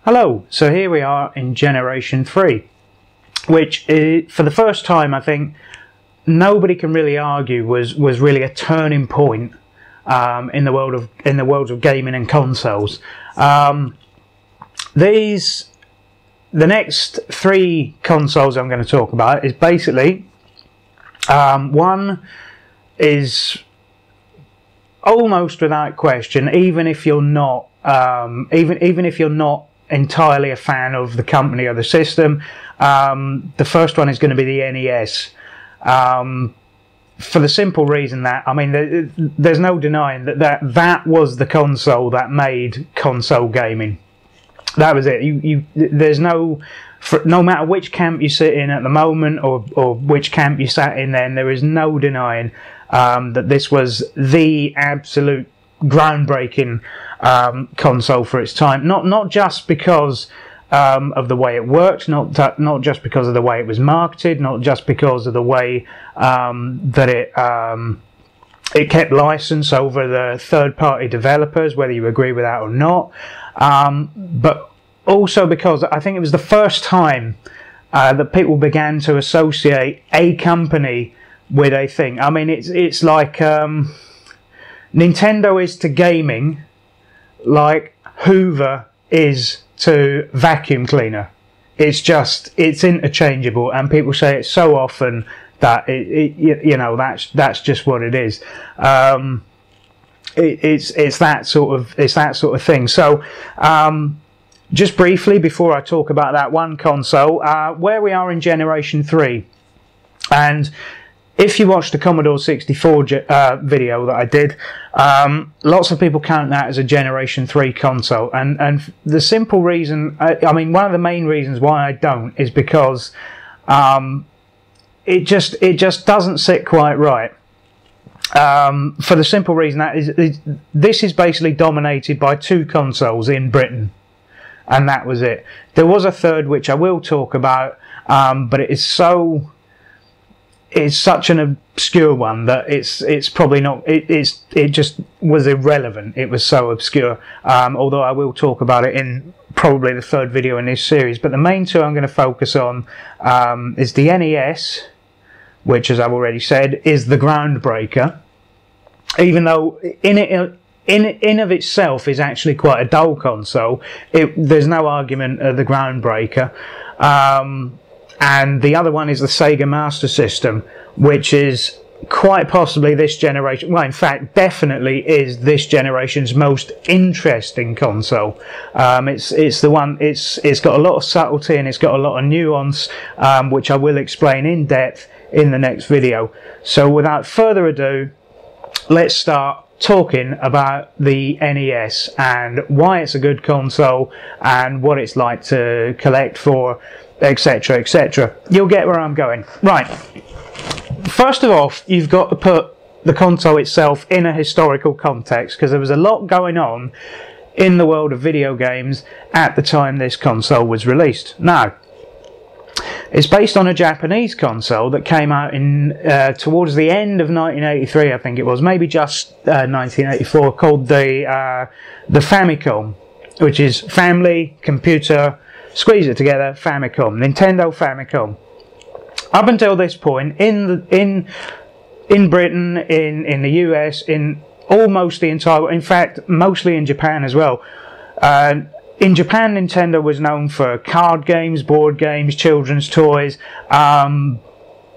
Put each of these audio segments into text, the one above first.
Hello, so here we are in Generation 3, which is, for the first time, I think nobody can really argue was really a turning point in the world of gaming and consoles. The next three consoles I'm going to talk about is basically one is almost without question, even if you're not even if you're not entirely a fan of the company or the system. The first one is going to be the NES, for the simple reason that, I mean, there's no denying that was the console that made console gaming. That was it. There's no matter which camp you sit in at the moment or which camp you sat in then, there is no denying that this was the absolute groundbreaking console for its time. Not just because of the way it worked, not just because of the way it was marketed, not just because of the way that it kept license over the third-party developers, whether you agree with that or not, but also because I think it was the first time that people began to associate a company with a thing. I mean, it's like Nintendo is to gaming like Hoover is to vacuum cleaner. It's interchangeable, and people say it so often that that's just what it is. It's that sort of thing. So just briefly before I talk about that one console, where we are in Generation 3, and if you watched the Commodore 64 video that I did, lots of people count that as a Generation 3 console, and the simple reason, I mean, one of the main reasons why I don't is because it just doesn't sit quite right. For the simple reason that this is basically dominated by two consoles in Britain, and that was it. There was a third which I will talk about, but it's such an obscure one that it's probably not. It just was irrelevant. It was so obscure. Although I will talk about it in probably the third video in this series. But the main two I'm going to focus on is the NES, which, as I've already said, is the groundbreaker. Even though in of itself is actually quite a dull console, there's no argument of the groundbreaker. And the other one is the Sega Master System, which is quite possibly this generation, well, in fact, definitely is this generation's most interesting console. It's the one. It's got a lot of subtlety and it's got a lot of nuance, which I will explain in depth in the next video. So, without further ado, let's start talking about the NES and why it's a good console and what it's like to collect for, etc, etc. You'll get where I'm going. Right, first of all, you've got to put the console itself in a historical context, because there was a lot going on in the world of video games at the time this console was released. Now, it's based on a Japanese console that came out in towards the end of 1983, I think it was, maybe just 1984, called the Famicom, which is Family Computer, squeeze it together, Famicom, Nintendo Famicom. Up until this point, in Britain, in the US, in almost the entire, in fact, mostly in Japan as well. In Japan, Nintendo was known for card games, board games, children's toys, but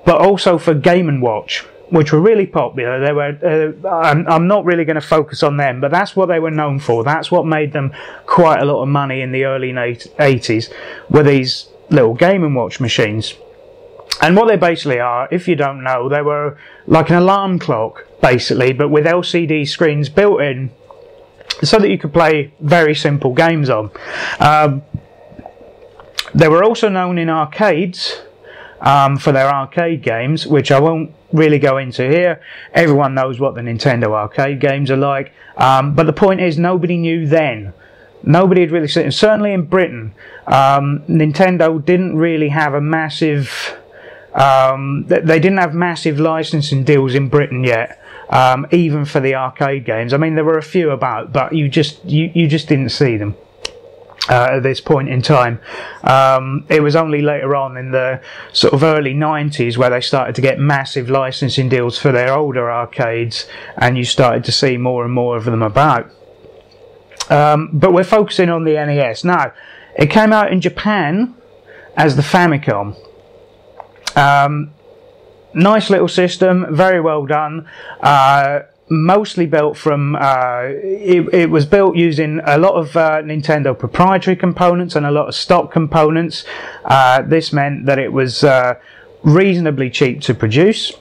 also for Game & Watch, which were really popular. They were. I'm not really going to focus on them, but that's what they were known for. That's what made them quite a lot of money in the early 80s, were these little Game & Watch machines. And what they basically are, if you don't know, they were like an alarm clock, basically, but with LCD screens built in, so that you could play very simple games on. They were also known in arcades for their arcade games, which I won't really go into here. Everyone knows what the Nintendo arcade games are like, but the point is, nobody knew then. Nobody had really seen, certainly in Britain, Nintendo didn't really have a massive, they didn't have massive licensing deals in Britain yet. Even for the arcade games. I mean, there were a few about, but you just didn't see them. at this point in time. It was only later on in the sort of early 90s where they started to get massive licensing deals for their older arcades, and you started to see more and more of them about. But we're focusing on the NES. Now, it came out in Japan as the Famicom. Nice little system, very well done. Mostly built from it was built using a lot of Nintendo proprietary components and a lot of stock components. This meant that it was reasonably cheap to produce.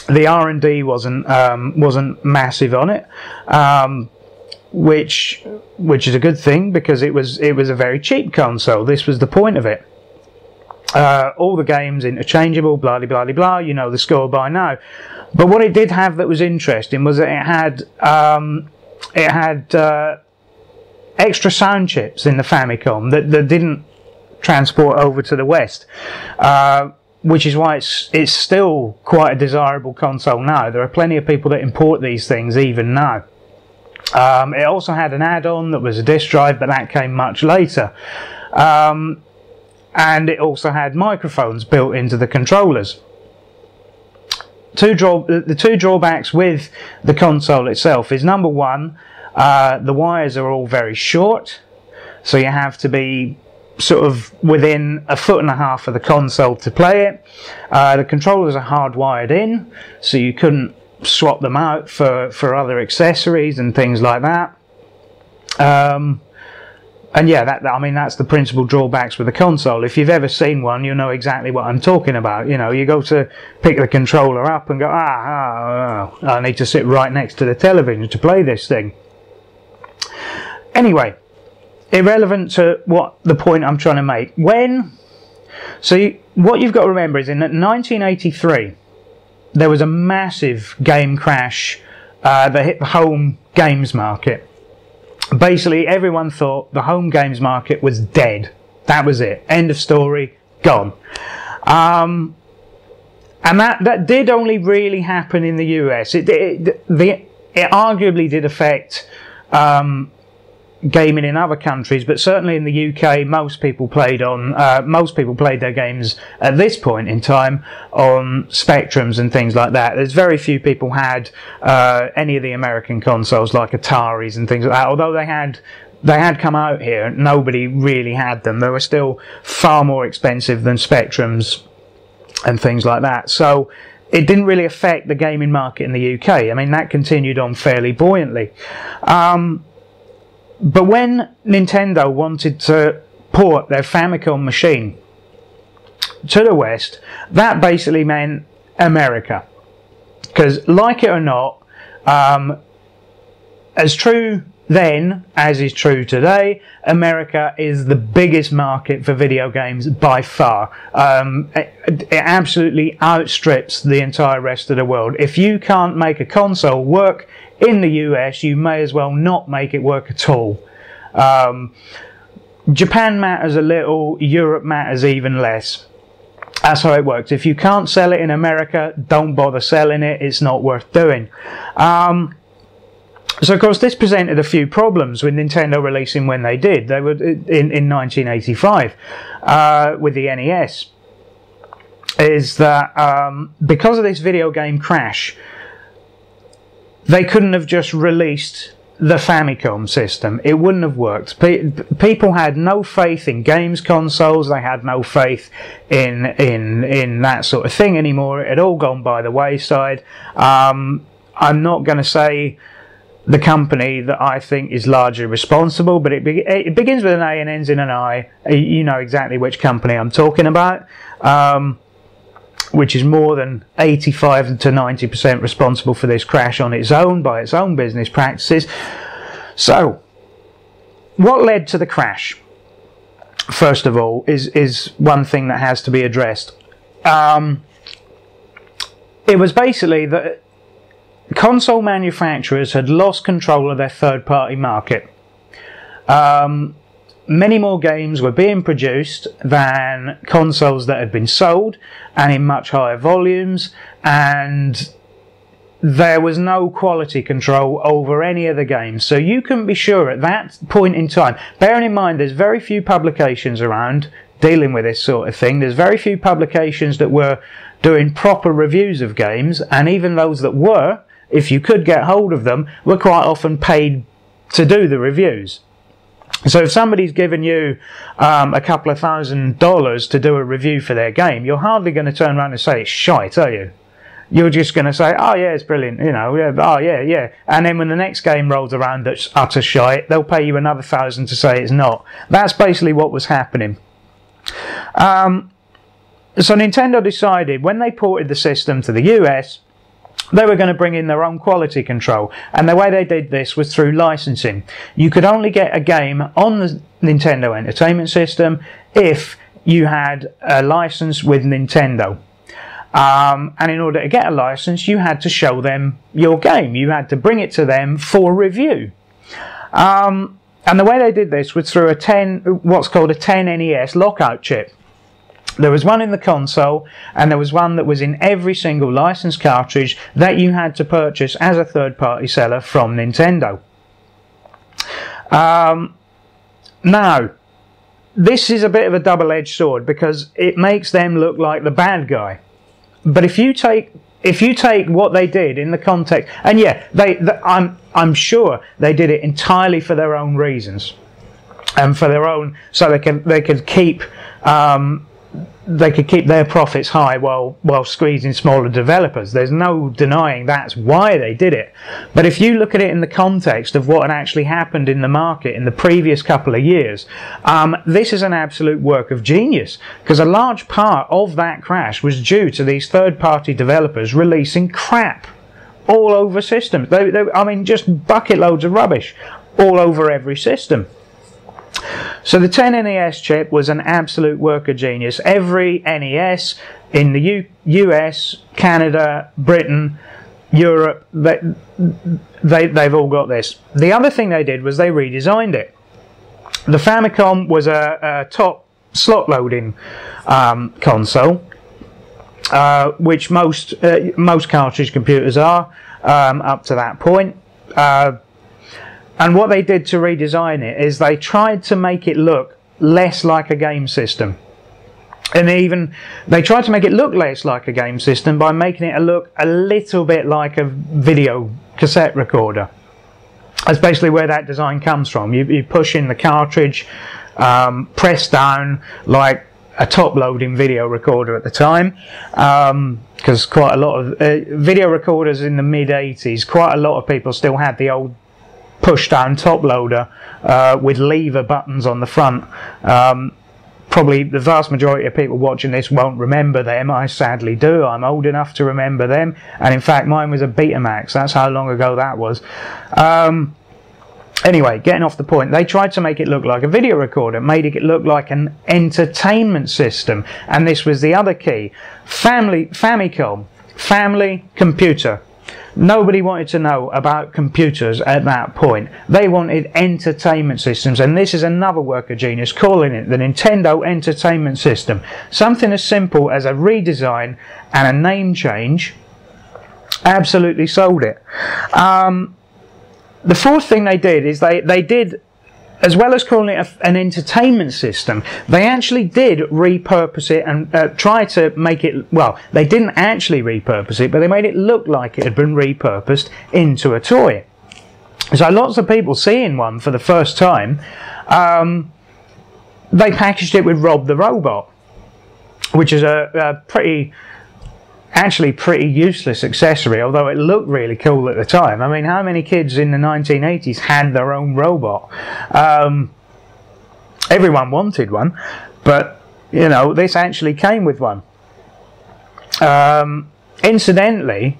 The R&D wasn't massive on it, which is a good thing, because it was a very cheap console. This was the point of it. All the games interchangeable, blah blah blah blah. You know the score by now. But what it did have that was interesting was that it had extra sound chips in the Famicom that didn't transport over to the West, which is why it's still quite a desirable console now. There are plenty of people that import these things even now. It also had an add-on that was a disk drive, but that came much later. And it also had microphones built into the controllers. The two drawbacks with the console itself is, number one, the wires are all very short, so you have to be sort of within 1.5 foot of the console to play it. The controllers are hardwired in, so you couldn't swap them out for other accessories and things like that. And yeah, I mean, that's the principal drawbacks with the console. If you've ever seen one, you know exactly what I'm talking about. You know, you go to pick the controller up and go, I need to sit right next to the television to play this thing. Anyway, irrelevant to what the point I'm trying to make. What you've got to remember is in 1983, there was a massive game crash that hit the home games market. Basically, everyone thought the home games market was dead. That was it. End of story. Gone. And that did only really happen in the US. It arguably did affect gaming in other countries, but certainly in the UK, most people played their games at this point in time on Spectrums and things like that. There's very few people had any of the American consoles like Ataris and things like that. Although they had come out here, nobody really had them. They were still far more expensive than Spectrums and things like that. So it didn't really affect the gaming market in the UK. I mean, that continued on fairly buoyantly. But when Nintendo wanted to port their Famicom machine to the West, that basically meant America. Because, like it or not, as true then as is true today, America is the biggest market for video games by far. It absolutely outstrips the entire rest of the world. If you can't make a console work in the US, you may as well not make it work at all. Japan matters a little, Europe matters even less. That's how it works. If you can't sell it in America, don't bother selling it. It's not worth doing. So of course this presented a few problems with Nintendo releasing when they did. They were in 1985 with the NES. Is that because of this video game crash, they couldn't have just released the Famicom system. It wouldn't have worked. People had no faith in games consoles. They had no faith in that sort of thing anymore. It had all gone by the wayside. I'm not going to say the company that I think is largely responsible, but it begins with an A and ends in an I. You know exactly which company I'm talking about. Which is more than 85 to 90% responsible for this crash on its own, by its own business practices. So, what led to the crash, first of all, is one thing that has to be addressed. It was basically that console manufacturers had lost control of their third-party market. Many more games were being produced than consoles that had been sold, and in much higher volumes, and there was no quality control over any of the games. So you can be sure at that point in time, bearing in mind there's very few publications around dealing with this sort of thing. There's very few publications that were doing proper reviews of games, and even those that were, if you could get hold of them, were quite often paid to do the reviews. So if somebody's given you a couple of $1,000 to do a review for their game, you're hardly going to turn around and say it's shite, are you? You're just going to say, oh yeah, it's brilliant, you know, oh yeah. And then when the next game rolls around that's utter shite, they'll pay you another $1,000 to say it's not. That's basically what was happening. So Nintendo decided when they ported the system to the US, they were going to bring in their own quality control, and the way they did this was through licensing. You could only get a game on the Nintendo Entertainment System if you had a license with Nintendo. And in order to get a license, you had to show them your game. You had to bring it to them for review. And the way they did this was through what's called a 10 NES lockout chip. There was one in the console, and there was one that was in every single licensed cartridge that you had to purchase as a third-party seller from Nintendo. Now, this is a bit of a double-edged sword because it makes them look like the bad guy. But if you take what they did in the context, and yeah, I'm sure they did it entirely for their own reasons, and for their own, so they could keep their profits high while squeezing smaller developers. There's no denying that's why they did it. But if you look at it in the context of what had actually happened in the market in the previous couple of years, this is an absolute work of genius, because a large part of that crash was due to these third-party developers releasing crap all over systems. I mean, just bucket loads of rubbish all over every system. So the 10 NES chip was an absolute work of genius. Every NES in the US, Canada, Britain, Europe, they've all got this. The other thing they did was they redesigned it. The Famicom was a top slot loading console, which most cartridge computers are up to that point. And what they did to redesign it is they tried to make it look less like a game system. And they tried to make it look less like a game system by making it look a little bit like a video cassette recorder. That's basically where that design comes from. You push in the cartridge, press down like a top-loading video recorder at the time, because quite a lot of video recorders in the mid-80s, quite a lot of people still had the old push-down top loader with lever buttons on the front. Probably the vast majority of people watching this won't remember them. I sadly do. I'm old enough to remember them, and in fact mine was a Betamax. That's how long ago that was. Anyway, getting off the point, they tried to make it look like a video recorder, made it look like an entertainment system, and this was the other key. Famicom, family computer. Nobody wanted to know about computers at that point. They wanted entertainment systems, and this is another work of genius, calling it the Nintendo Entertainment System. Something as simple as a redesign and a name change absolutely sold it. The fourth thing they did is they did, as well as calling it an entertainment system, they actually did repurpose it and try to make it, well, they didn't actually repurpose it, but they made it look like it had been repurposed into a toy. So lots of people seeing one for the first time, they packaged it with Rob the Robot, which is a actually pretty useless accessory, although it looked really cool at the time. I mean, how many kids in the 1980s had their own robot? Everyone wanted one, but you know, this actually came with one. Incidentally,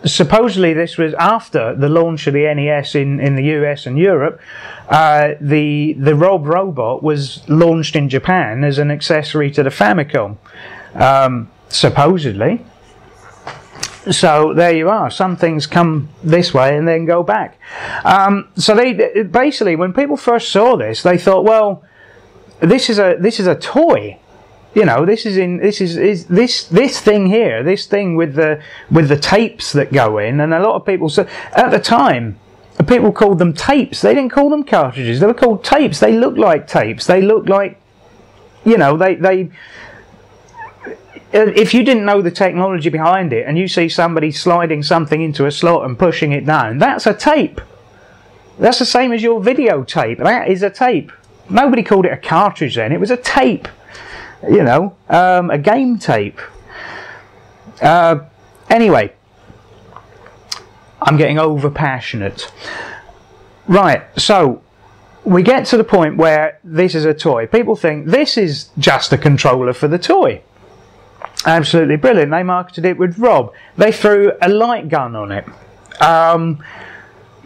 supposedly this was after the launch of the NES in the US and Europe. The Rob Robot was launched in Japan as an accessory to the Famicom. Supposedly. So there you are. Some things come this way and then go back. So they basically, when people first saw this, they thought, well, this is a toy. You know, this is this thing here, this thing with the tapes that go in, and a lot of people, so at the time, people called them tapes. They didn't call them cartridges. They were called tapes. They look like tapes. They look like, you know, they. If you didn't know the technology behind it, and you see somebody sliding something into a slot and pushing it down, that's a tape. That's the same as your videotape. That is a tape. Nobody called it a cartridge then. It was a tape. You know, a game tape. Anyway, I'm getting over passionate. Right, so we get to the point where this is a toy. People think this is just a controller for the toy. Absolutely brilliant. They marketed it with Rob. They threw a light gun on it.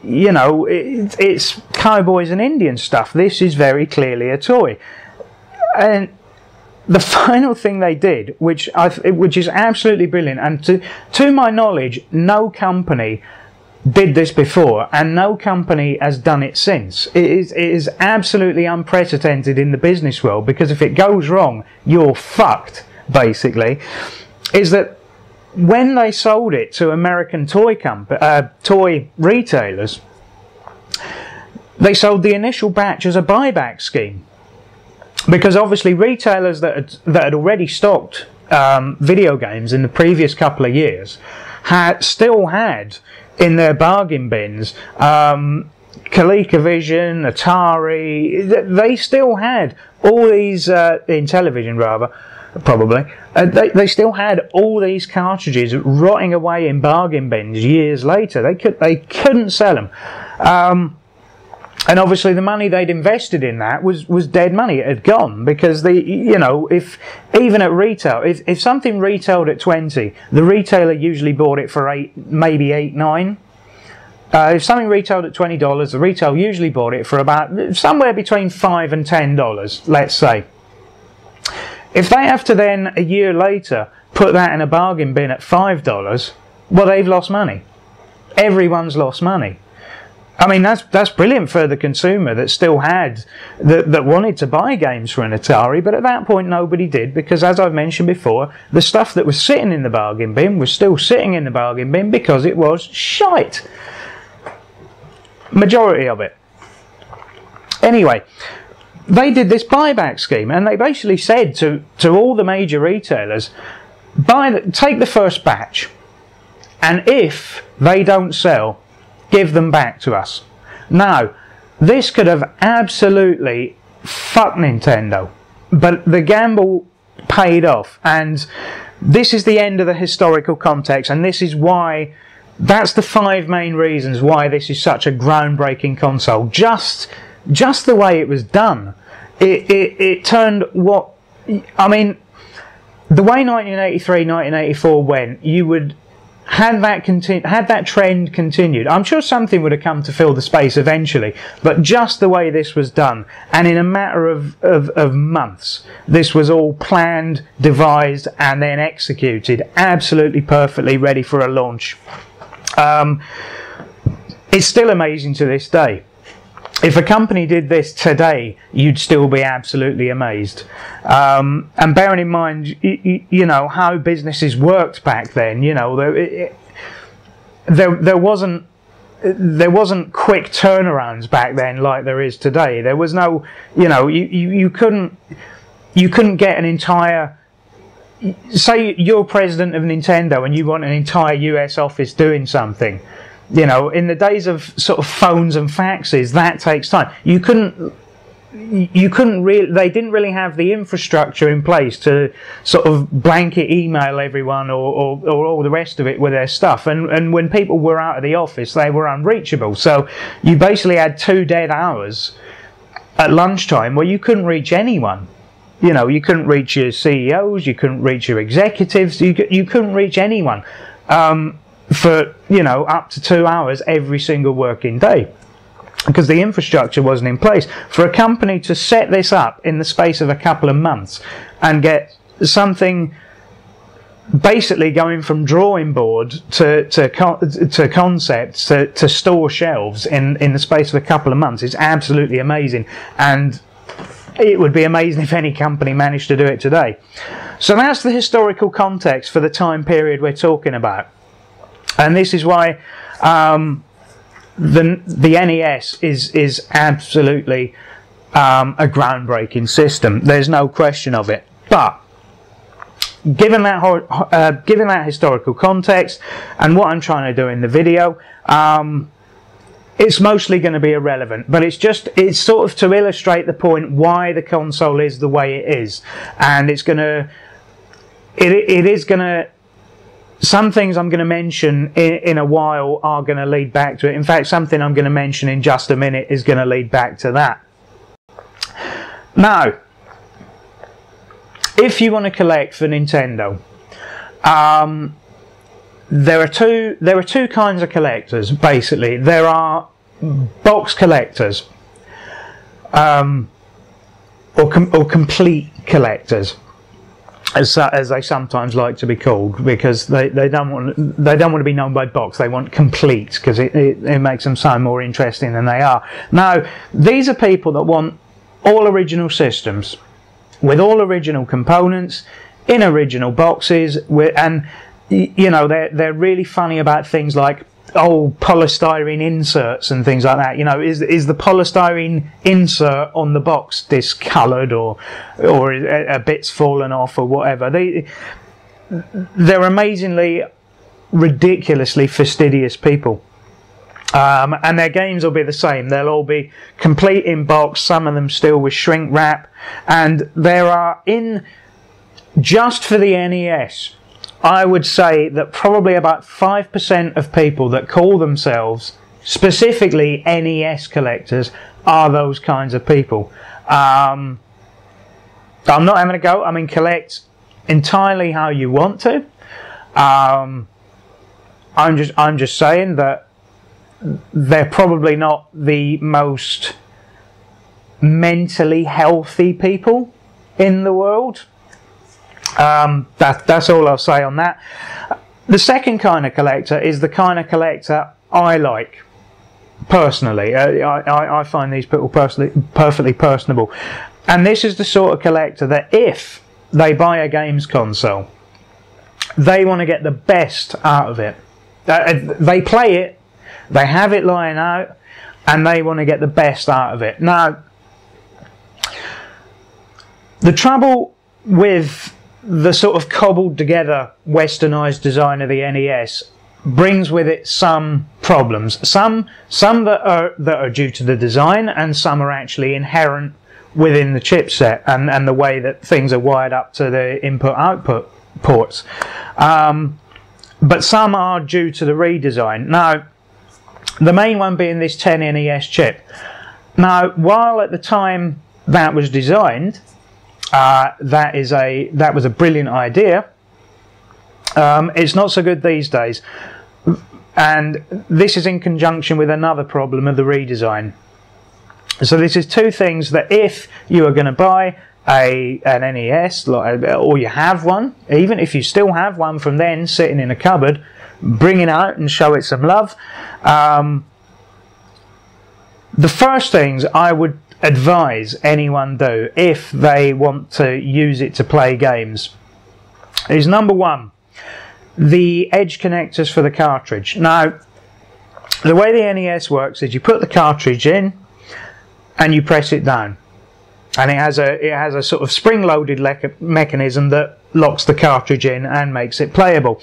You know, it's cowboys and Indian stuff. This is very clearly a toy. And the final thing they did, which is absolutely brilliant, and to my knowledge, no company did this before, and no company has done it since. It is absolutely unprecedented in the business world, because if it goes wrong, you're fucked, basically. Is that when they sold it to American toy retailers, they sold the initial batch as a buyback scheme, because obviously retailers that had already stocked video games in the previous couple of years still had in their bargain bins ColecoVision, Atari. They still had all these in television, rather. Probably. They still had all these cartridges rotting away in bargain bins years later. They couldn't sell them. And obviously the money they'd invested in that was dead money. It had gone, because you know, if even at retail, if something retailed at 20, the retailer usually bought it for 8, maybe 8, 9. If something retailed at $20, the retail usually bought it for about somewhere between $5 and $10, let's say. If they have to then, a year later, put that in a bargain bin at $5, well, they've lost money. Everyone's lost money. I mean, that's brilliant for the consumer that still had, that wanted to buy games for an Atari, but at that point nobody did, because as I've mentioned before, the stuff that was sitting in the bargain bin was still sitting in the bargain bin because it was shite. Majority of it. Anyway, they did this buyback scheme, and they basically said to all the major retailers, take the first batch, and if they don't sell, give them back to us. Now, this could have absolutely fucked Nintendo, but the gamble paid off, and this is the end of the historical context, and this is why, that's the 5 main reasons why this is such a groundbreaking console. Just the way it was done. It turned what, I mean, the way 1983, 1984 went, you would had that trend continued, I'm sure something would have come to fill the space eventually, but just the way this was done, and in a matter of months, this was all planned, devised, and then executed absolutely perfectly, ready for a launch. It's still amazing to this day. If a company did this today, you'd still be absolutely amazed. And bearing in mind, you know, how businesses worked back then, you know, there wasn't quick turnarounds back then like there is today. There was no, you know, you couldn't get an entire, say you're president of Nintendo and you want an entire US office doing something. You know, in the days of sort of phones and faxes, that takes time. You couldn't really, they didn't really have the infrastructure in place to sort of blanket email everyone or all the rest of it with their stuff. And when people were out of the office, they were unreachable. So you basically had 2 dead hours at lunchtime where you couldn't reach anyone. You know, you couldn't reach your CEOs, you couldn't reach your executives, you couldn't reach anyone. For, you know, up to 2 hours every single working day, because the infrastructure wasn't in place. For a company to set this up in the space of a couple of months and get something basically going from drawing board to concepts to store shelves in the space of a couple of months is absolutely amazing. And it would be amazing if any company managed to do it today. So that's the historical context for the time period we're talking about. And this is why the NES is absolutely a groundbreaking system. There's no question of it. But given that historical context and what I'm trying to do in the video, it's mostly going to be irrelevant, but it's sort of to illustrate the point why the console is the way it is, and it is going to. Some things I'm going to mention in a while are going to lead back to it. In fact, something I'm going to mention in just a minute is going to lead back to that. Now, if you want to collect for Nintendo, there are two kinds of collectors. Basically, there are box collectors, or complete collectors, as they sometimes like to be called, because they don't want to be known by box. They want complete, because it makes them sound more interesting than they are. Now, these are people that want all original systems with all original components in original boxes, and you know, they're really funny about things like polystyrene inserts and things like that. You know, is the polystyrene insert on the box discoloured, or a bit's fallen off, or whatever? They're amazingly, ridiculously fastidious people. And their games will be the same. They'll all be complete in box, some of them still with shrink wrap, and there are, just for the NES, I would say that probably about 5% of people that call themselves specifically NES collectors are those kinds of people. I'm not having a go. I mean, collect entirely how you want to. I'm just saying that they're probably not the most mentally healthy people in the world. That's all I'll say on that. The second kind of collector is the kind of collector I like, personally. I find these people perfectly personable. And this is the sort of collector that if they buy a games console, they want to get the best out of it. They play it, they have it lying out, and they want to get the best out of it. Now, the trouble with the sort of cobbled together westernized design of the NES brings with it some problems. Some that are due to the design, and some are actually inherent within the chipset and the way that things are wired up to the input-output ports. But some are due to the redesign. Now, the main one being this 10NES chip. Now, while at the time that was designed, that was a brilliant idea, it's not so good these days, and this is in conjunction with another problem of the redesign. So this is two things that if you are going to buy an NES, or you have one, even if you still have one from then sitting in a cupboard, bring it out and show it some love. The first things I would advise anyone do if they want to use it to play games is, number one, the edge connectors for the cartridge. Now, the way the NES works is you put the cartridge in and you press it down, and it has a sort of spring-loaded mechanism that locks the cartridge in and makes it playable.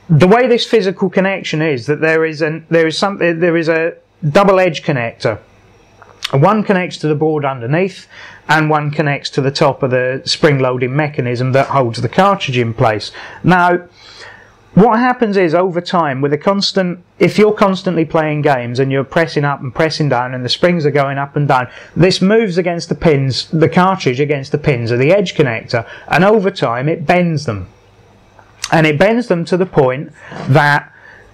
The way this physical connection is that there is a double edge connector. One connects to the board underneath, and one connects to the top of the spring-loading mechanism that holds the cartridge in place. Now, what happens is, over time, if you're constantly playing games and you're pressing up and pressing down and the springs are going up and down, this moves against the cartridge against the pins of the edge connector, and over time it bends them. And it bends them to the point that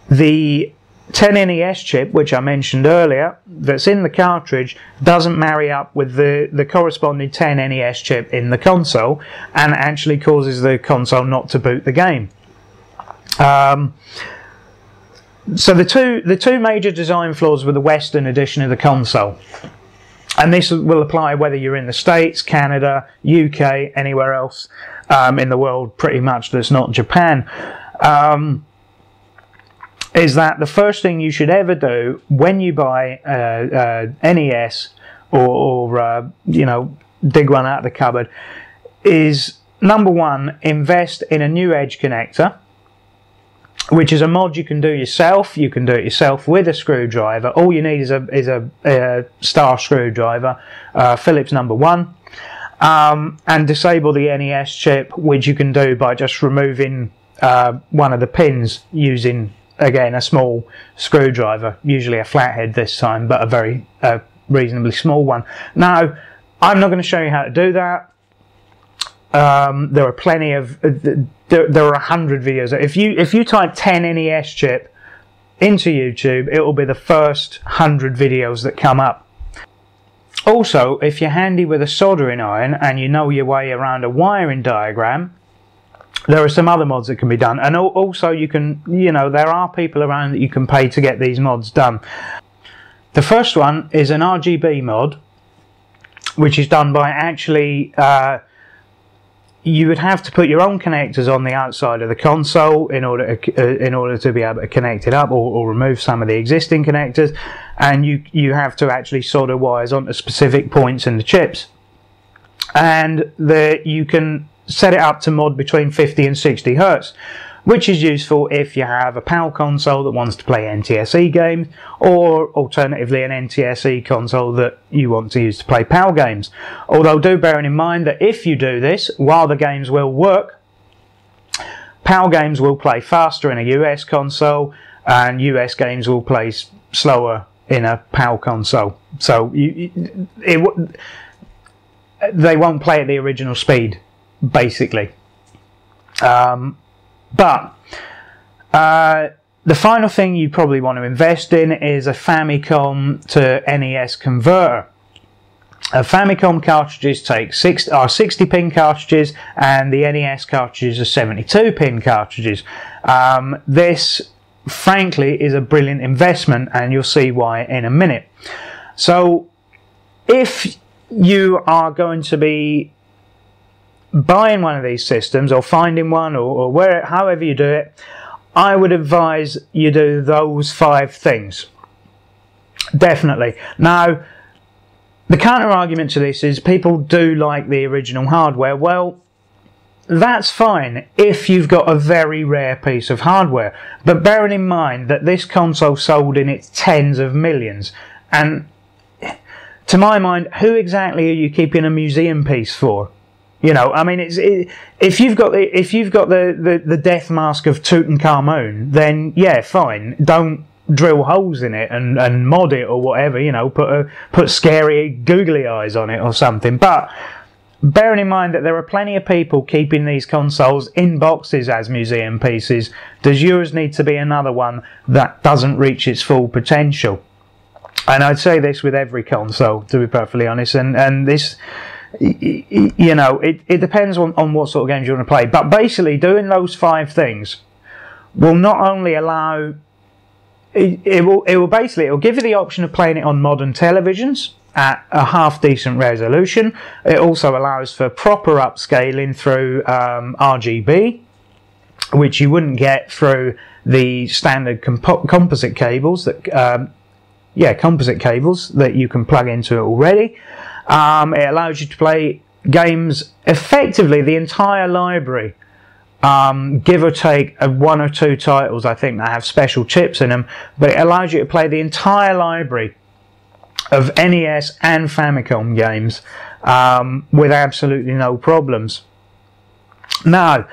the 10NES chip, which I mentioned earlier, that's in the cartridge, doesn't marry up with the corresponding 10NES chip in the console, and actually causes the console not to boot the game. So the two major design flaws with the Western edition of the console And this will apply whether you're in the States, Canada, UK, anywhere else in the world pretty much that's not Japan. Is that the first thing you should ever do when you buy NES or you know, dig one out of the cupboard is, number one, invest in a new edge connector, which is a mod you can do yourself. You can do it yourself with a screwdriver. All you need is a star screwdriver, Phillips number 1, and disable the NES chip, which you can do by just removing one of the pins using, again, a small screwdriver, usually a flathead this time, but a very reasonably small one. Now, I'm not going to show you how to do that. There are plenty of there are 100 videos. If you type 10 NES chip into YouTube, it will be the first 100 videos that come up. Also, if you're handy with a soldering iron and you know your way around a wiring diagram, there are some other mods that can be done. And also, you can, you know, there are people around that you can pay to get these mods done. The first one is an RGB mod, which is done by actually you would have to put your own connectors on the outside of the console in order to be able to connect it up, or remove some of the existing connectors, and you have to actually solder wires onto specific points in the chips, and you can set it up to mod between 50 and 60 Hertz, which is useful if you have a PAL console that wants to play NTSC games, or alternatively an NTSC console that you want to use to play PAL games. Although do bear in mind that if you do this, while the games will work, PAL games will play faster in a US console, and US games will play slower in a PAL console. So they won't play at the original speed, basically. But the final thing you probably want to invest in is a Famicom to NES converter. Famicom cartridges are 60 pin cartridges, and the NES cartridges are 72 pin cartridges. This, frankly, is a brilliant investment, and you'll see why in a minute. So if you are going to be buying one of these systems, or finding one, or however you do it, I would advise you do those 5 things. Definitely. Now, the counter argument to this is people do like the original hardware. Well, that's fine if you've got a very rare piece of hardware, but bearing in mind that this console sold in its tens of millions, and to my mind, who exactly are you keeping a museum piece for? You know, I mean, if you've got the death mask of Tutankhamun, then yeah, fine. Don't drill holes in it and mod it or whatever. You know, put scary googly eyes on it or something. But bearing in mind that there are plenty of people keeping these consoles in boxes as museum pieces, does yours need to be another one that doesn't reach its full potential? And I'd say this with every console, to be perfectly honest. And this, you know, it depends on what sort of games you want to play. But basically, doing those 5 things will not only allow it will give you the option of playing it on modern televisions at a half decent resolution. It also allows for proper upscaling through RGB, which you wouldn't get through the standard composite cables that composite cables that you can plug into it already. It allows you to play games, effectively the entire library, give or take 1 or 2 titles I think that have special chips in them, but it allows you to play the entire library of NES and Famicom games with absolutely no problems. Now,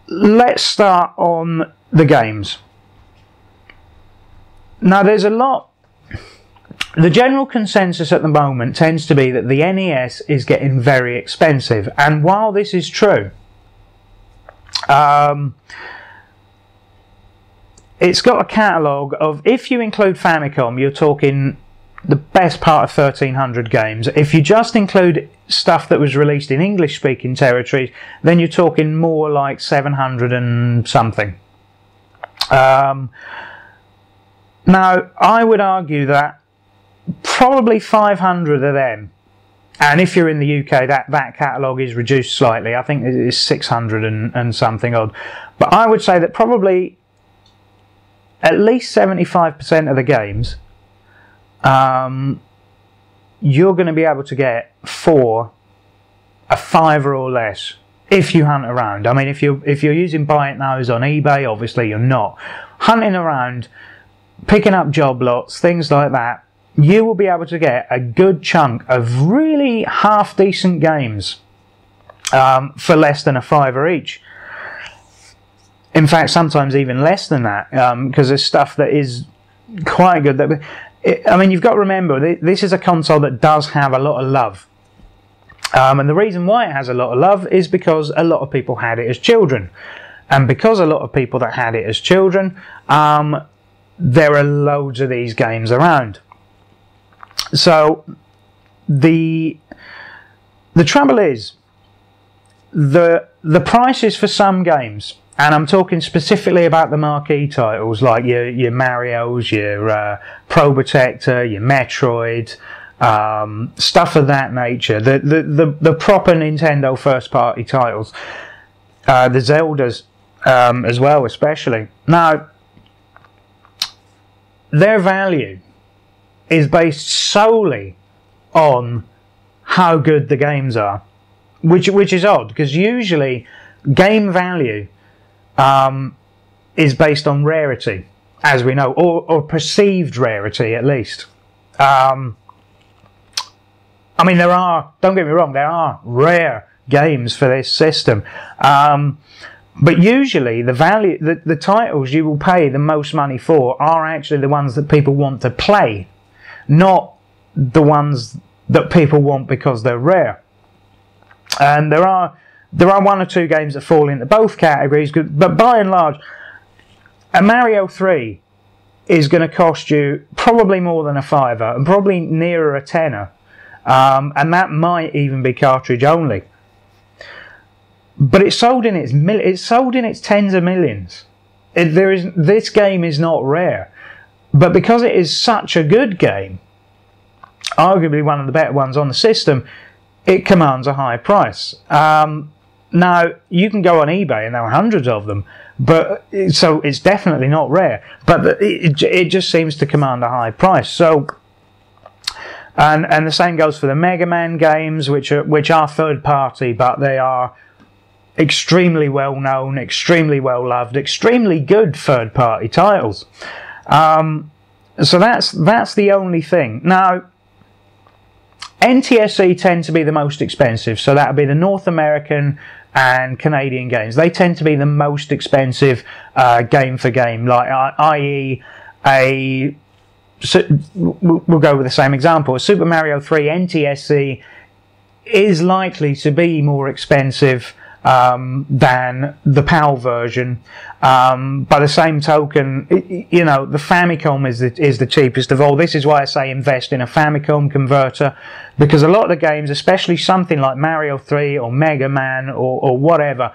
let's start on the games. Now, there's a lot. The general consensus at the moment tends to be that the NES is getting very expensive, and while this is true, it's got a catalogue of, if you include Famicom, you're talking the best part of 1,300 games. If you just include stuff that was released in English-speaking territories, then you're talking more like 700 and something. Now, I would argue that probably 500 of them. And if you're in the UK, that catalogue is reduced slightly. I think it's 600 and something odd. But I would say that probably at least 75% of the games, you're going to be able to get for a £5 or less if you hunt around. I mean, if you're using buy it nows on eBay, obviously you're not. Hunting around, picking up job lots, things like that, you will be able to get a good chunk of really half decent games for less than a £5 each. In fact, sometimes even less than that, because there's stuff that is quite good. I mean, you've got to remember, this is a console that does have a lot of love. And the reason why it has a lot of love is because a lot of people had it as children. And because a lot of people that had it as children, there are loads of these games around. So the trouble is, the prices for some games, and I'm talking specifically about the marquee titles like your Marios, your Probotector, your Metroid, stuff of that nature, the proper Nintendo first party titles, the Zeldas as well especially. Now, their value is based solely on how good the games are, which is odd, because usually game value is based on rarity, as we know, or perceived rarity at least. I mean, don't get me wrong, there are rare games for this system, but usually the titles you will pay the most money for are actually the ones that people want to play, not the ones that people want because they're rare. And there are one or two games that fall into both categories, but by and large, a Mario 3 is going to cost you probably more than a £5 and probably nearer a tenner, and that might even be cartridge only. But it's sold in its tens of millions. This game is not rare, but because it is such a good game, arguably one of the better ones on the system, it commands a high price. Now, you can go on eBay and there are hundreds of them, so it's definitely not rare, but it just seems to command a high price. So, and the same goes for the Mega Man games, which are third party, but they are extremely well known, extremely well loved, extremely good third party titles. So that's the only thing. Now, NTSC tend to be the most expensive, so that would be the North American and Canadian games. They tend to be the most expensive game for game, like i.e. we'll go with the same example. A Super Mario 3 NTSC is likely to be more expensive than the PAL version. By the same token, you know, the Famicom is the cheapest of all. This is why I say invest in a Famicom converter, because a lot of the games, especially something like Mario 3 or Mega Man or whatever,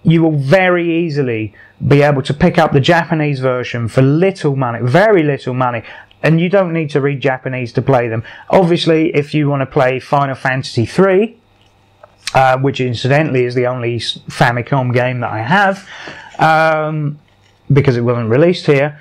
you will very easily be able to pick up the Japanese version for little money, very little money, and you don't need to read Japanese to play them. Obviously, if you want to play Final Fantasy 3, which incidentally is the only Famicom game that I have, because it wasn't released here,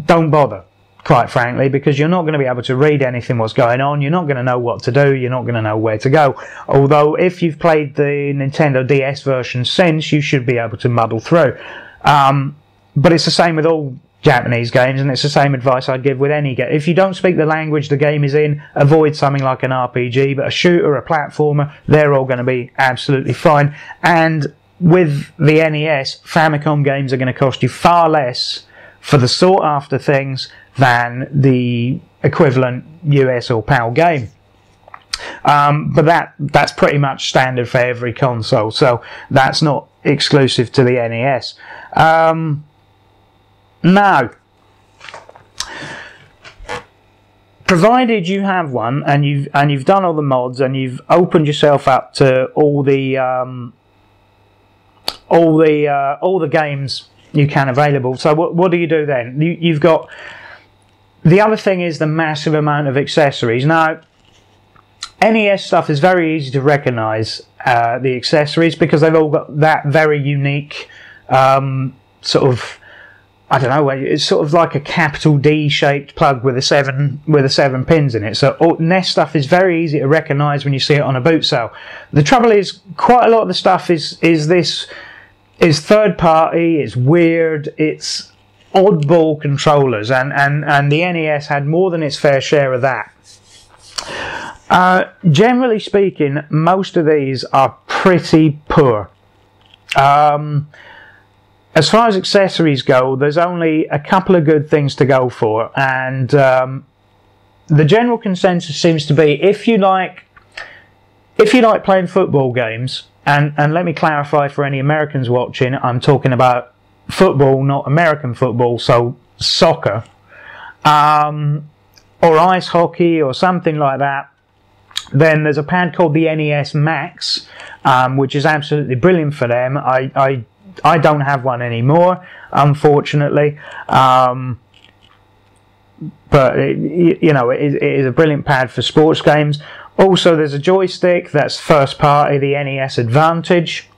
don't bother, quite frankly, because you're not going to be able to read anything what's going on, you're not going to know what to do, you're not going to know where to go. Although if you've played the Nintendo DS version since, you should be able to muddle through. But it's the same with all Japanese games, and it's the same advice I'd give with any game. If you don't speak the language the game is in, avoid something like an RPG, but a shooter, a platformer, they're all going to be absolutely fine. And with the NES, Famicom games are going to cost you far less for the sought after things than the equivalent US or PAL game. But that's pretty much standard for every console, so that's not exclusive to the NES. Now, provided you have one and you've done all the mods and you've opened yourself up to all the games you can available. So what do you do then? You've got the other thing is the massive amount of accessories. Now, NES stuff is very easy to recognise, the accessories, because they've all got that very unique sort of, I don't know, it's sort of like a capital D shaped plug with a seven pins in it. So all NES stuff is very easy to recognise when you see it on a boot sale. The trouble is, quite a lot of the stuff is third party, it's weird, it's oddball controllers, and the NES had more than its fair share of that. Generally speaking, most of these are pretty poor. As far as accessories go, there's only a couple of good things to go for, and the general consensus seems to be, if you like playing football games, and let me clarify for any Americans watching, I'm talking about football, not American football, so soccer, or ice hockey or something like that, then there's a pad called the NES Max, which is absolutely brilliant for them. I don't have one anymore, unfortunately, but it is a brilliant pad for sports games. Also, there's a joystick that's first party, the NES Advantage.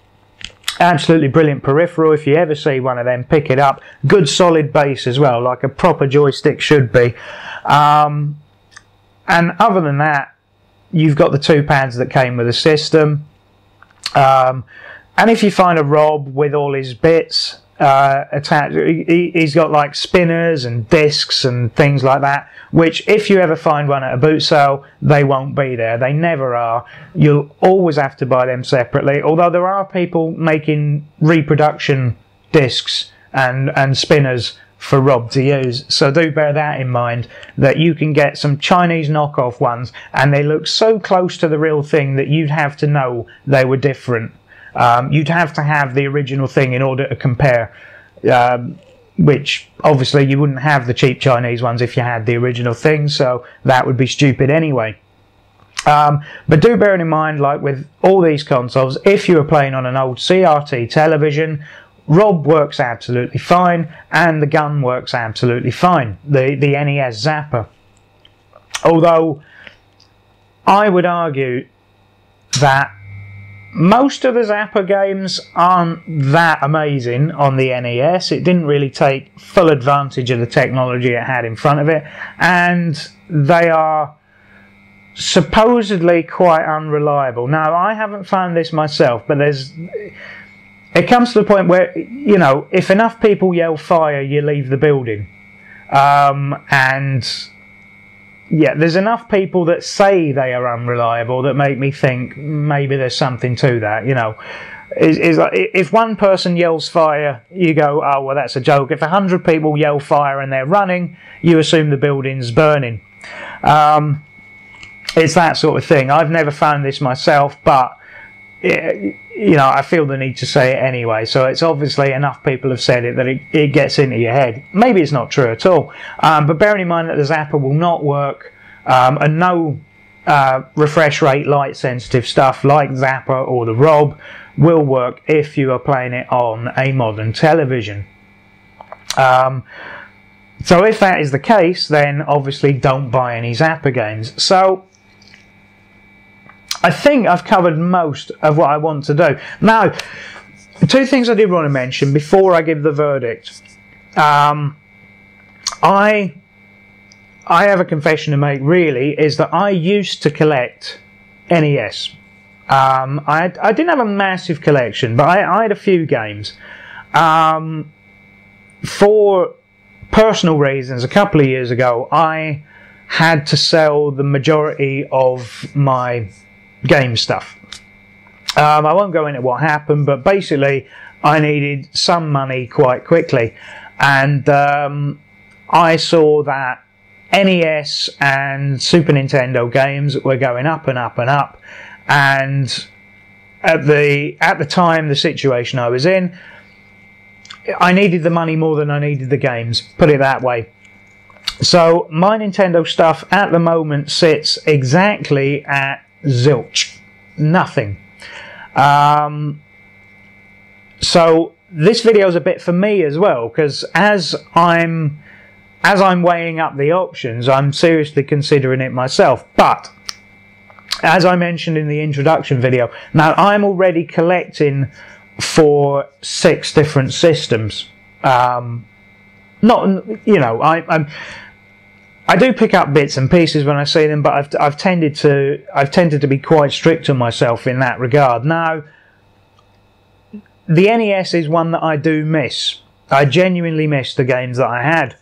Absolutely brilliant peripheral. If you ever see one of them, pick it up. Good solid base as well, like a proper joystick should be. And other than that, you've got the two pads that came with the system. And if you find a Rob with all his bits attached, he's got like spinners and discs and things like that, which if you ever find one at a boot sale, they won't be there. They never are. You'll always have to buy them separately, although there are people making reproduction discs and spinners for Rob to use, so do bear that in mind, that you can get some Chinese knockoff ones and they look so close to the real thing that you'd have to know they were different. You'd have to have the original thing in order to compare, which obviously you wouldn't have the cheap Chinese ones if you had the original thing, so that would be stupid anyway. But do bear in mind, like with all these consoles, if you were playing on an old CRT television, Rob works absolutely fine, and the gun works absolutely fine, the NES Zapper. Although, I would argue that most of the Zapper games aren't that amazing on the NES. It didn't really take full advantage of the technology it had in front of it, and they are supposedly quite unreliable. Now, I haven't found this myself, but it comes to the point where, you know, if enough people yell fire, you leave the building. And yeah, there's enough people that say they are unreliable that make me think maybe there's something to that, you know. It's like, if one person yells fire, you go, oh, well, that's a joke. If 100 people yell fire and they're running, you assume the building's burning. It's that sort of thing. I've never found this myself, but you know, I feel the need to say it anyway, so it's obviously enough people have said it that it gets into your head. Maybe it's not true at all, but bearing in mind that the Zapper will not work, and no refresh rate light sensitive stuff like Zapper or the Rob will work if you are playing it on a modern television. So if that is the case, then obviously don't buy any Zapper games. So I think I've covered most of what I want to do. Now, two things I did want to mention before I give the verdict. I have a confession to make, really, is that I used to collect NES. I didn't have a massive collection, but I had a few games. For personal reasons, a couple of years ago, I had to sell the majority of my game stuff. I won't go into what happened, but basically I needed some money quite quickly, and I saw that NES and Super Nintendo games were going up and up and up, and at the time, the situation I was in, I needed the money more than I needed the games, put it that way. So my Nintendo stuff at the moment sits exactly at zilch, nothing. So this video is a bit for me as well, because as I'm as I'm weighing up the options, I'm seriously considering it myself. But as I mentioned in the introduction video, now I'm already collecting for 6 different systems. Not, you know, I do pick up bits and pieces when I see them, but I've tended to be quite strict on myself in that regard. Now, the NES is one that I do miss. I genuinely miss the games that I had.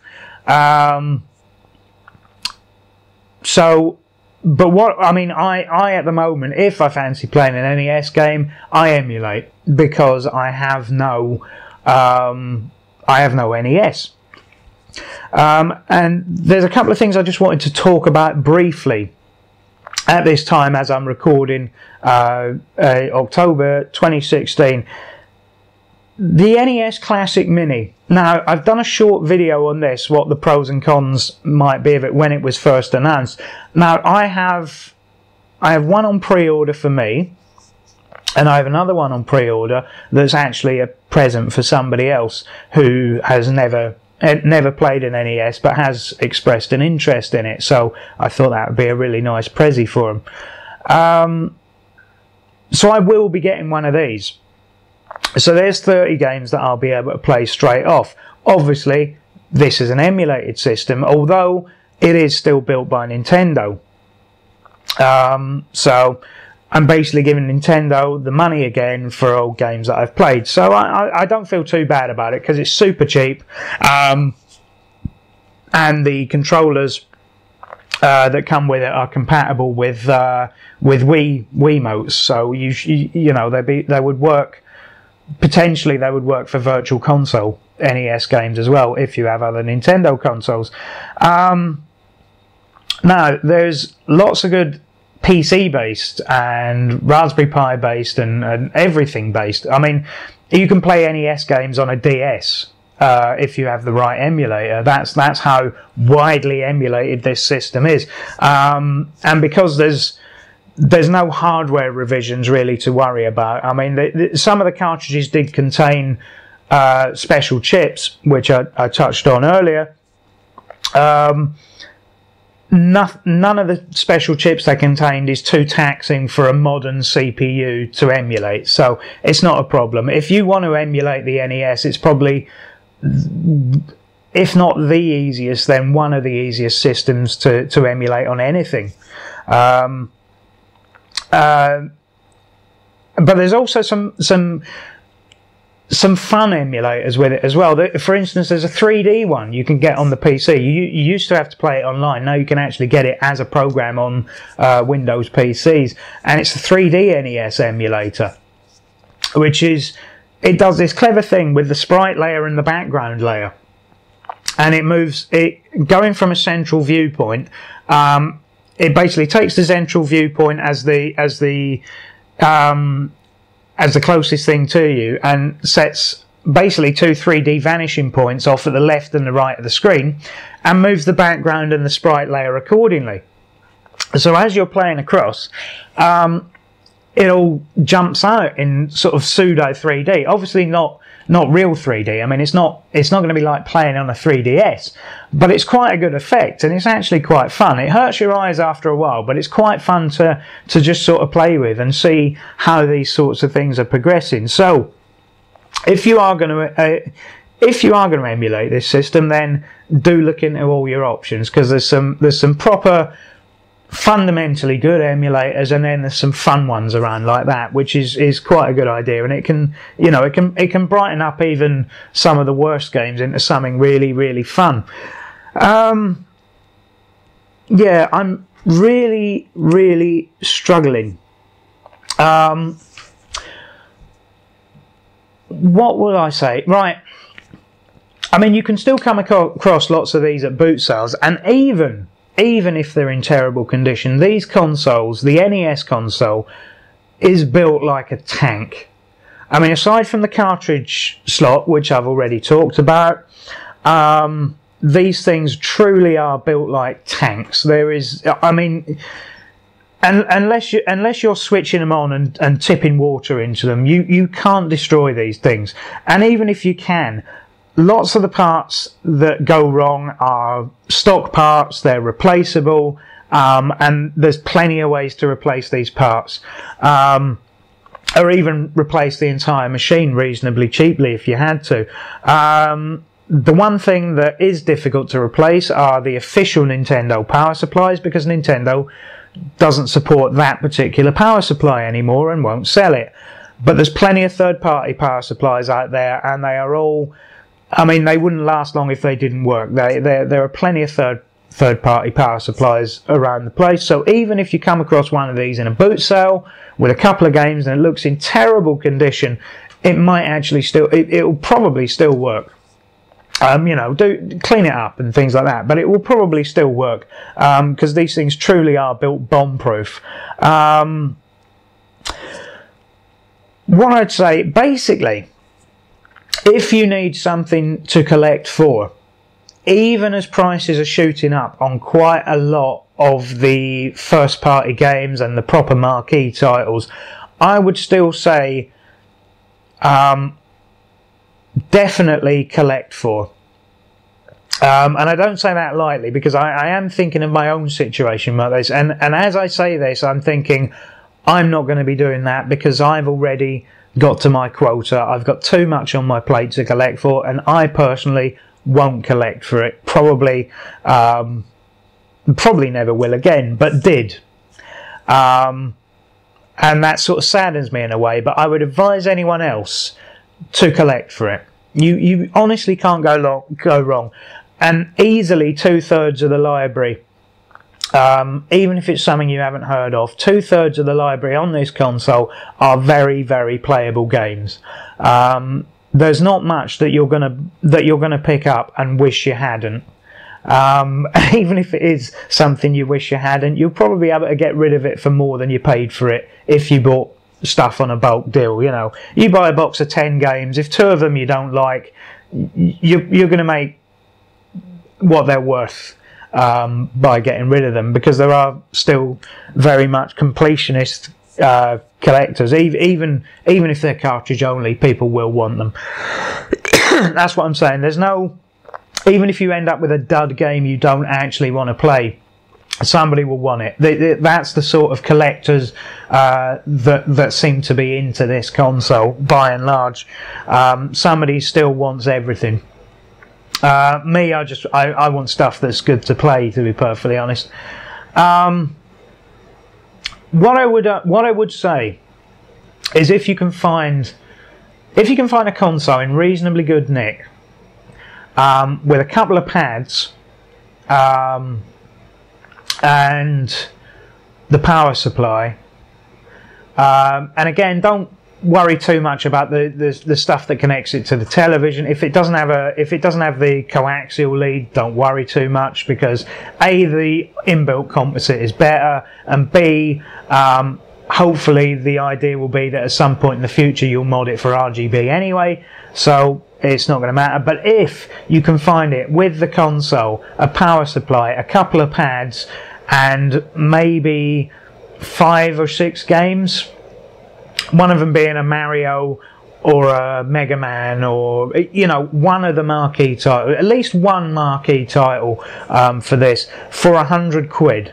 But what I mean, I at the moment, if I fancy playing an NES game, I emulate, because I have no NES. And there's a couple of things I just wanted to talk about briefly at this time as I'm recording, October 2016. The NES Classic Mini. Now, I've done a short video on this, what the pros and cons might be of it when it was first announced. Now, I have one on pre-order for me, and I have another one on pre-order that's actually a present for somebody else who has never played an NES but has expressed an interest in it. So I thought that would be a really nice prezi for him. So I will be getting one of these. So there's 30 games that I'll be able to play straight off. Obviously, this is an emulated system, although it is still built by Nintendo. So I'm basically giving Nintendo the money again for old games that I've played. So I don't feel too bad about it, because it's super cheap. And the controllers that come with it are compatible with Wiimotes. So you know, they would work. Potentially they would work for Virtual Console NES games as well, if you have other Nintendo consoles. Now, there's lots of good PC based and Raspberry Pi based and everything based. I mean, you can play NES games on a DS if you have the right emulator. That's how widely emulated this system is. And because there's no hardware revisions really to worry about. I mean, some of the cartridges did contain special chips, which I touched on earlier. None of the special chips they contained is too taxing for a modern CPU to emulate, so it's not a problem. If you want to emulate the NES, it's probably, if not the easiest, then one of the easiest systems to emulate on anything. But there's also some fun emulators with it as well. For instance, there's a 3D one you can get on the PC. You used to have to play it online. Now you can actually get it as a program on Windows PCs, and it's a 3D NES emulator, which is, it does this clever thing with the sprite layer and the background layer, and it moves it going from a central viewpoint. It basically takes the central viewpoint as the closest thing to you, and sets basically 2 3D vanishing points off at the left and the right of the screen, and moves the background and the sprite layer accordingly. So as you're playing across, it all jumps out in sort of pseudo 3D. Obviously not real 3D. I mean, it's not going to be like playing on a 3DS, but it's quite a good effect, and it's actually quite fun. It hurts your eyes after a while, but it's quite fun to just sort of play with and see how these sorts of things are progressing. So if you are going to emulate this system, then do look into all your options, because there's some proper fundamentally good emulators, and then there's some fun ones around like that, which is quite a good idea, and it can, you know, it can brighten up even some of the worst games into something really, really fun. Yeah, I'm really, really struggling. What will I say? Right, I mean, you can still come across lots of these at boot sales, and even if they're in terrible condition, these consoles, the NES console, is built like a tank. I mean, aside from the cartridge slot, which I've already talked about, these things truly are built like tanks. There is, I mean, unless you're switching them on and tipping water into them, you can't destroy these things. And even if you can, lots of the parts that go wrong are stock parts, they're replaceable, and there's plenty of ways to replace these parts. Or even replace the entire machine reasonably cheaply if you had to. The one thing that is difficult to replace are the official Nintendo power supplies, because Nintendo doesn't support that particular power supply anymore and won't sell it. But there's plenty of third-party power supplies out there, and they are all, I mean, they wouldn't last long if they didn't work. There are plenty of third-party power supplies around the place, so even if you come across one of these in a boot sale with a couple of games and it looks in terrible condition, it might actually still, it'll probably still work. You know, do clean it up and things like that, but it will probably still work, because these things truly are built bomb-proof. What I'd say, basically, if you need something to collect for, even as prices are shooting up on quite a lot of the first-party games and the proper marquee titles, I would still say definitely collect for. And I don't say that lightly, because I am thinking of my own situation like this, and as I say this, I'm thinking I'm not going to be doing that, because I've already got to my quota. I've got too much on my plate to collect for, and I personally won't collect for it. Probably never will again, but did. And that sort of saddens me in a way, but I would advise anyone else to collect for it. You honestly can't go wrong. And easily 2/3 of the library, even if it's something you haven't heard of, 2/3 of the library on this console are very, very playable games. There's not much that you're gonna pick up and wish you hadn't. Even if it is something you wish you hadn't, you'll probably be able to get rid of it for more than you paid for it if you bought stuff on a bulk deal. You know, you buy a box of 10 games, if 2 of them you don't like, you're going to make what they're worth by getting rid of them, because there are still very much completionist collectors. Even if they're cartridge only, people will want them. That's what I'm saying. There's no, even if you end up with a dud game you don't actually want to play, somebody will want it. That's the sort of collectors that seem to be into this console, by and large. Somebody still wants everything. Me, I want stuff that's good to play, to be perfectly honest. What I would say is, if you can find a console in reasonably good nick, with a couple of pads, and the power supply, and again, don't worry too much about the stuff that connects it to the television. If it doesn't have the coaxial lead, don't worry too much, because A, the inbuilt composite is better, and B, hopefully the idea will be that at some point in the future you'll mod it for RGB anyway, so it's not going to matter. But if you can find it with the console, a power supply, a couple of pads, and maybe 5 or 6 games, one of them being a Mario or a Mega Man, or, you know, one of the marquee titles, at least one marquee title for this, for £100,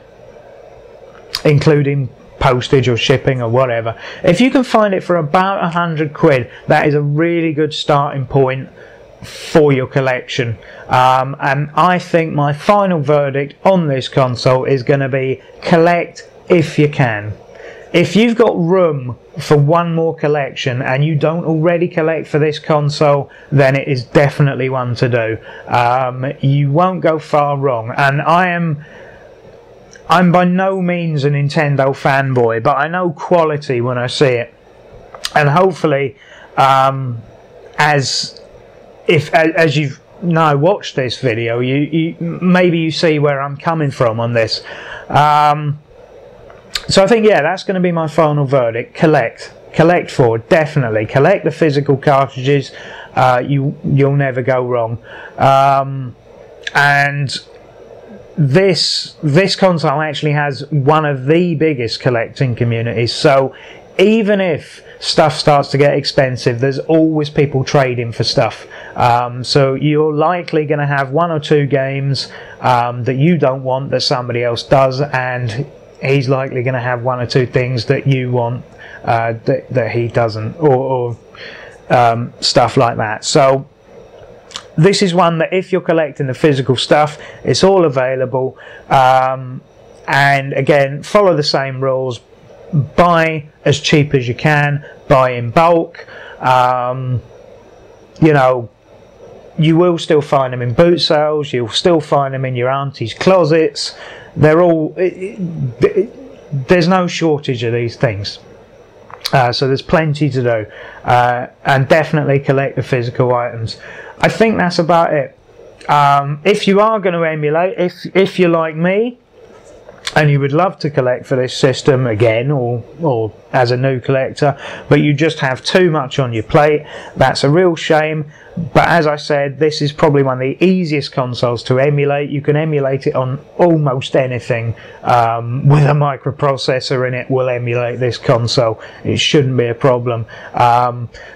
including postage or shipping or whatever. If you can find it for about £100, that is a really good starting point for your collection. And I think my final verdict on this console is going to be collect if you can. If you've got room for one more collection and you don't already collect for this console, then it is definitely one to do. You won't go far wrong. And I'm by no means a Nintendo fanboy, but I know quality when I see it. And hopefully, as you've now watched this video, you maybe you see where I'm coming from on this. So I think, yeah, that's going to be my final verdict. Collect for, definitely. Collect the physical cartridges. You'll never go wrong. And this console actually has one of the biggest collecting communities. So even if stuff starts to get expensive, there's always people trading for stuff. So you're likely going to have 1 or 2 games that you don't want that somebody else does, and he's likely going to have 1 or 2 things that you want that he doesn't, or stuff like that. So this is one that if you're collecting the physical stuff, it's all available. And again, follow the same rules. Buy as cheap as you can, buy in bulk. You know, you will still find them in boot sales, you'll still find them in your auntie's closets. They're all, there's no shortage of these things. So there's plenty to do, and definitely collect the physical items. I think that's about it. If you are going to emulate, if you're like me and you would love to collect for this system again, or as a new collector, but you just have too much on your plate, that's a real shame. But as I said, this is probably one of the easiest consoles to emulate. You can emulate it on almost anything. With a microprocessor in it, will emulate this console. It shouldn't be a problem.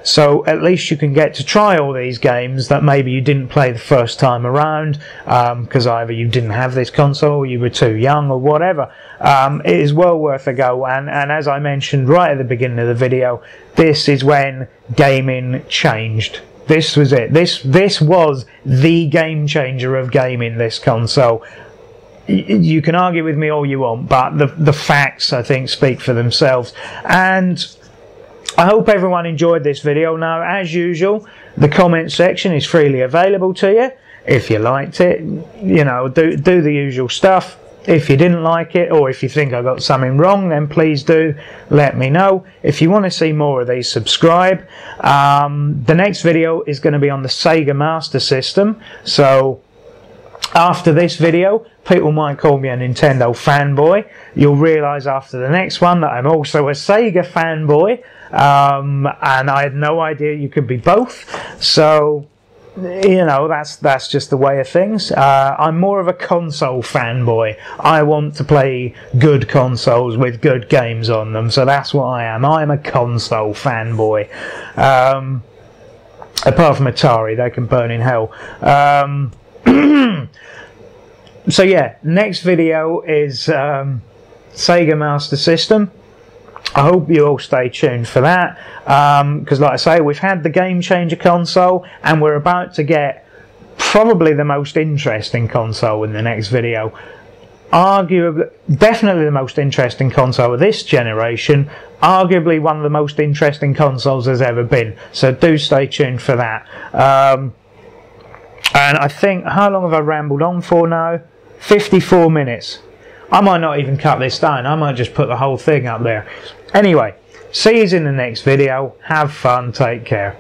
So at least you can get to try all these games that maybe you didn't play the first time around, because either you didn't have this console, or you were too young, or whatever. It is well worth a go, and as I mentioned right at the beginning of the video, this is when gaming changed. This was it. This was the game changer of gaming, this console. You can argue with me all you want, but the facts, I think, speak for themselves. And I hope everyone enjoyed this video. Now, as usual, the comment section is freely available to you. If you liked it, you know, do the usual stuff. If you didn't like it, or if you think I got something wrong, then please do let me know. If you want to see more of these, subscribe. The next video is going to be on the Sega Master System. So after this video, people might call me a Nintendo fanboy. You'll realise after the next one that I'm also a Sega fanboy. And I had no idea you could be both. So, you know, that's just the way of things. I'm more of a console fanboy. I want to play good consoles with good games on them, so that's what I am. I'm a console fanboy. Apart from Atari, they can burn in hell. So yeah, next video is Sega Master System. I hope you all stay tuned for that, because like I say, we've had the Game Changer console, and we're about to get probably the most interesting console in the next video. Arguably, definitely the most interesting console of this generation, arguably one of the most interesting consoles there's ever been, so do stay tuned for that. And I think, how long have I rambled on for now? 54 minutes. I might not even cut this down, I might just put the whole thing up there. Anyway, see you in the next video. Have fun, take care.